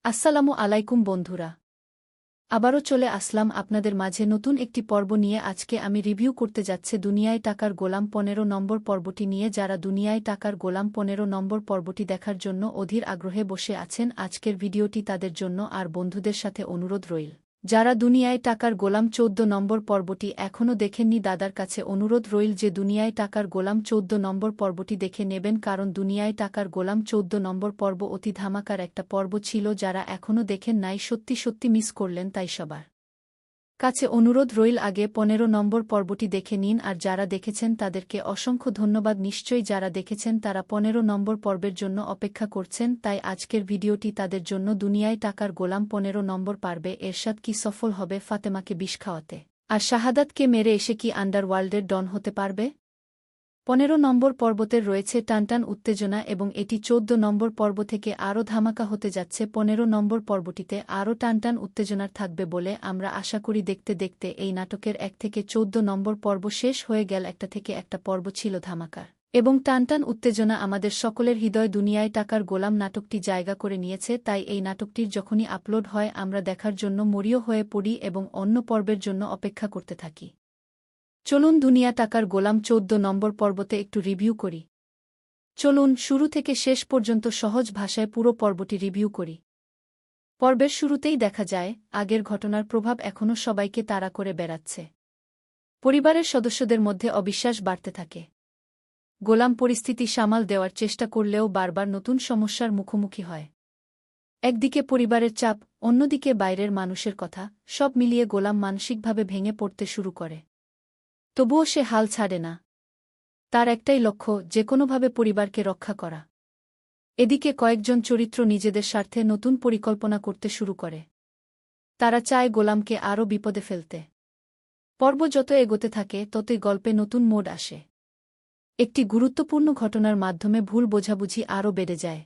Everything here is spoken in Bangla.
আসসালামু আলাইকুম বন্ধুরা, আবারও চলে আসলাম আপনাদের মাঝে নতুন একটি পর্ব নিয়ে। আজকে আমি রিভিউ করতে যাচ্ছে দুনিয়ায় টাকার গোলাম ১৫ নম্বর পর্বটি নিয়ে। যারা দুনিয়ায় টাকার গোলাম ১৫ নম্বর পর্বটি দেখার জন্য অধীর আগ্রহে বসে আছেন, আজকের ভিডিওটি তাদের জন্য আর বন্ধুদের সাথে অনুরোধ রইল। যারা দুনিয়ায় টাকার গোলাম ১৪ নম্বর পর্বটি এখনও দেখেননি, দাদার কাছে অনুরোধ রইল যে দুনিয়ায় টাকার গোলাম ১৪ নম্বর পর্বটি দেখে নেবেন, কারণ দুনিয়ায় টাকার গোলাম ১৪ নম্বর পর্ব অতি ধামাকার একটা পর্ব ছিল। যারা এখনও দেখেন নাই, সত্যি সত্যি মিস করলেন, তাই সবার কাছে অনুরোধ রইল আগে ১৫ নম্বর পর্বটি দেখে নিন। আর যারা দেখেছেন তাদেরকে অসংখ্য ধন্যবাদ। নিশ্চয়ই যারা দেখেছেন তারা ১৫ নম্বর পর্বের জন্য অপেক্ষা করছেন, তাই আজকের ভিডিওটি তাদের জন্য। দুনিয়ায় টাকার গোলাম ১৫ নম্বর পারবে এরশাদ কি সফল হবে ফাতেমাকে বিষ খাওয়াতে, আর শাহাদাতকে মেরে এসে কি আন্ডারওয়ার্ল্ডের ডন হতে পারবে? ১৫ নম্বর পর্বতের রয়েছে টানটান উত্তেজনা এবং এটি ১৪ নম্বর পর্ব থেকে আরও ধামাকা হতে যাচ্ছে। ১৫ নম্বর পর্বটিতে আরও টানটান উত্তেজনার থাকবে বলে আমরা আশা করি। দেখতে দেখতে এই নাটকের ১ থেকে ১৪ নম্বর পর্ব শেষ হয়ে গেল। একটা থেকে একটা পর্ব ছিল ধামাকার এবং টানটান উত্তেজনা আমাদের সকলের হৃদয়। দুনিয়ায় টাকার গোলাম নাটকটি জায়গা করে নিয়েছে, তাই এই নাটকটির যখনই আপলোড হয় আমরা দেখার জন্য মরিয়া হয়ে পড়ি এবং অন্য পর্বের জন্য অপেক্ষা করতে থাকি। চলুন দুনিয়া টাকার গোলাম ১৪ নম্বর পর্বতে একটু রিভিউ করি। চলুন শুরু থেকে শেষ পর্যন্ত সহজ ভাষায় পুরো পর্বটি রিভিউ করি। পর্বের শুরুতেই দেখা যায় আগের ঘটনার প্রভাব এখনও সবাইকে তাড়া করে বেড়াচ্ছে। পরিবারের সদস্যদের মধ্যে অবিশ্বাস বাড়তে থাকে। গোলাম পরিস্থিতি সামাল দেওয়ার চেষ্টা করলেও বারবার নতুন সমস্যার মুখোমুখি হয়। একদিকে পরিবারের চাপ, অন্যদিকে বাইরের মানুষের কথা, সব মিলিয়ে গোলাম মানসিকভাবে ভেঙে পড়তে শুরু করে। তবুও সে হাল ছাড়ে না। তার একটাই লক্ষ্য, যেকোনোভাবে পরিবারকে রক্ষা করা। এদিকে কয়েকজন চরিত্র নিজেদের স্বার্থে নতুন পরিকল্পনা করতে শুরু করে। তারা চায় গোলামকে আরও বিপদে ফেলতে। পর্ব যত এগোতে থাকে ততই গল্পে নতুন মোড় আসে। একটি গুরুত্বপূর্ণ ঘটনার মাধ্যমে ভুল বোঝাবুঝি আরও বেড়ে যায়।